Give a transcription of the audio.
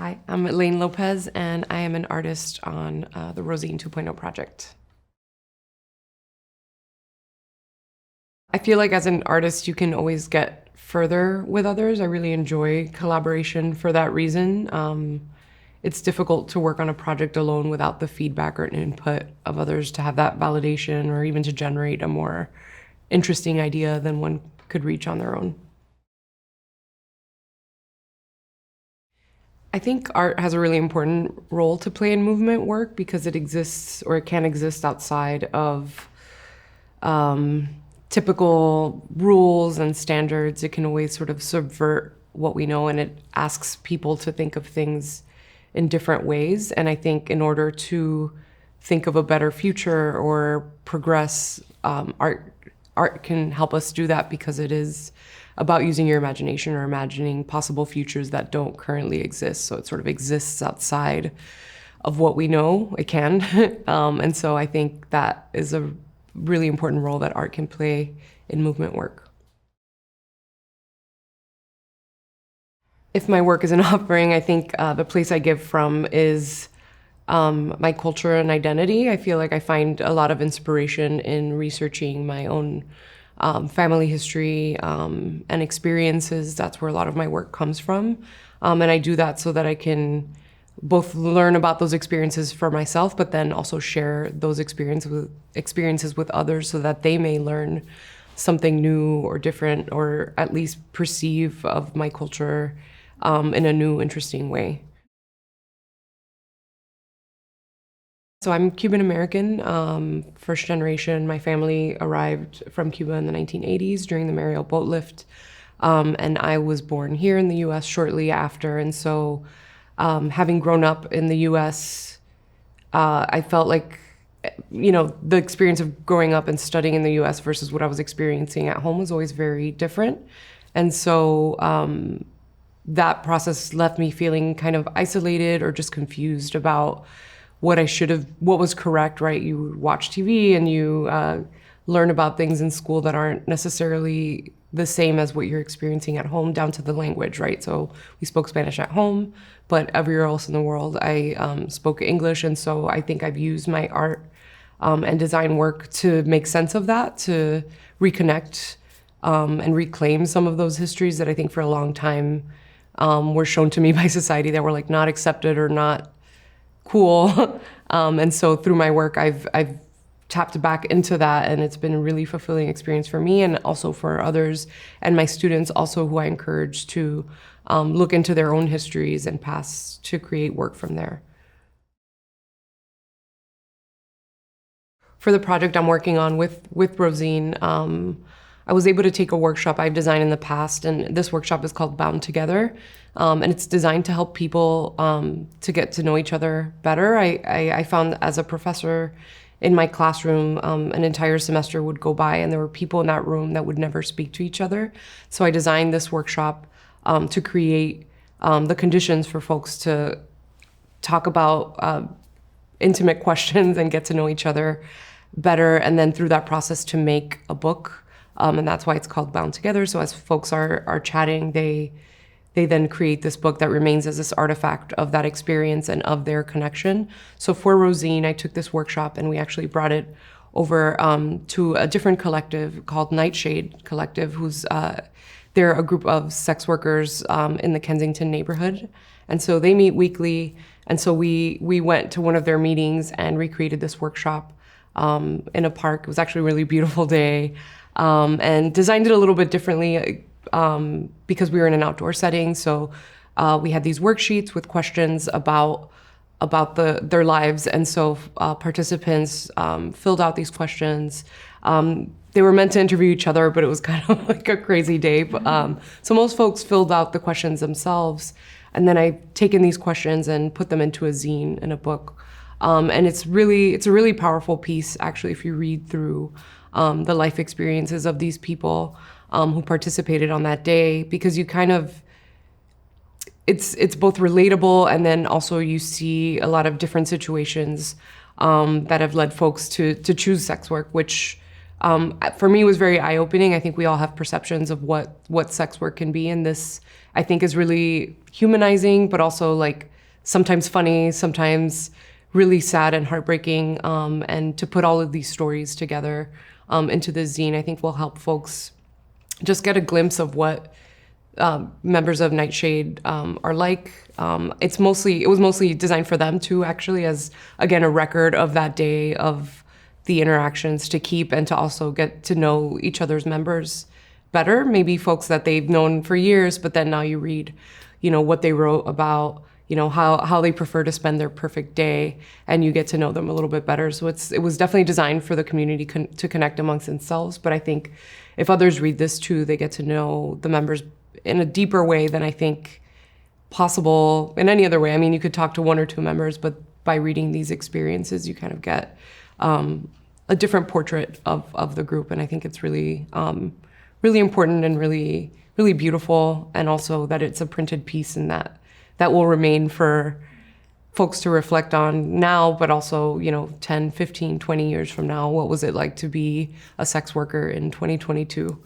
Hi, I'm Elaine Lopez, and I am an artist on the Rosine 2.0 project. I feel like as an artist, you can always get further with others. I really enjoy collaboration for that reason. It's difficult to work on a project alone without the feedback or input of others to have that validation or even to generate a more interesting idea than one could reach on their own. I think art has a really important role to play in movement work because it exists, or it can exist outside of typical rules and standards. It can always sort of subvert what we know, and it asks people to think of things in different ways. And I think in order to think of a better future or progress, art can help us do that because it is about using your imagination or imagining possible futures that don't currently exist. So it sort of exists outside of what we know it can. And so I think that is a really important role that art can play in movement work. If my work is an offering, I think the place I give from is my culture and identity. I feel like I find a lot of inspiration in researching my own family history and experiences. That's where a lot of my work comes from. And I do that so that I can both learn about those experiences for myself, but then also share those experiences with others so that they may learn something new or different, or at least perceive of my culture in a new, interesting way. So I'm Cuban American, first generation. My family arrived from Cuba in the 1980s during the Mariel boat lift. And I was born here in the US shortly after. And so having grown up in the US, I felt like, the experience of growing up and studying in the US versus what I was experiencing at home was always very different. And so that process left me feeling kind of isolated or just confused about what was correct, right? You watch TV and you learn about things in school that aren't necessarily the same as what you're experiencing at home, down to the language, right? So we spoke Spanish at home, but everywhere else in the world, I spoke English. And so I think I've used my art and design work to make sense of that, to reconnect and reclaim some of those histories that I think for a long time were shown to me by society that were like not accepted or not cool. And so through my work, I've tapped back into that, and it's been a really fulfilling experience for me and also for others and my students also, who I encourage to look into their own histories and past to create work from there. For the project I'm working on with Rosine, I was able to take a workshop I've designed in the past, and this workshop is called Bound Together. And it's designed to help people to get to know each other better. I found as a professor in my classroom, an entire semester would go by and there were people in that room that would never speak to each other. So I designed this workshop to create the conditions for folks to talk about intimate questions and get to know each other better, and then through that process to make a book. And that's why it's called Bound Together. So as folks are chatting, they then create this book that remains as this artifact of that experience and of their connection. So for Rosine, I took this workshop and we actually brought it over to a different collective called Nightshade Collective, who's they're a group of sex workers in the Kensington neighborhood. And so they meet weekly. And so we went to one of their meetings and recreated this workshop in a park. It was actually a really beautiful day. And designed it a little bit differently because we were in an outdoor setting. So we had these worksheets with questions about their lives. And so participants filled out these questions. They were meant to interview each other, but it was kind of like a crazy day. So most folks filled out the questions themselves. And then I've taken these questions and put them into a zine and a book. And it's a really powerful piece, actually, if you read through the life experiences of these people who participated on that day, because you kind of, it's both relatable, and then also you see a lot of different situations that have led folks to choose sex work, which for me was very eye-opening. I think we all have perceptions of what sex work can be, and this, I think, is really humanizing, but also like sometimes funny, sometimes really sad and heartbreaking. And to put all of these stories together into the zine, I think will help folks just get a glimpse of what members of Nightshade are like. It was mostly designed for them too, actually, as again a record of that day, of the interactions to keep, and to also get to know each other's members better. Maybe folks that they've known for years, but then now you read, what they wrote about, how they prefer to spend their perfect day, and you get to know them a little bit better. So it was definitely designed for the community to connect amongst themselves. But I think if others read this too, they get to know the members in a deeper way than I think possible in any other way. I mean, you could talk to one or two members, but by reading these experiences, you kind of get a different portrait of the group. And I think it's really, really important and really, really beautiful. And also that it's a printed piece, and that will remain for folks to reflect on now, but also, 10, 15, 20 years from now. What was it like to be a sex worker in 2022?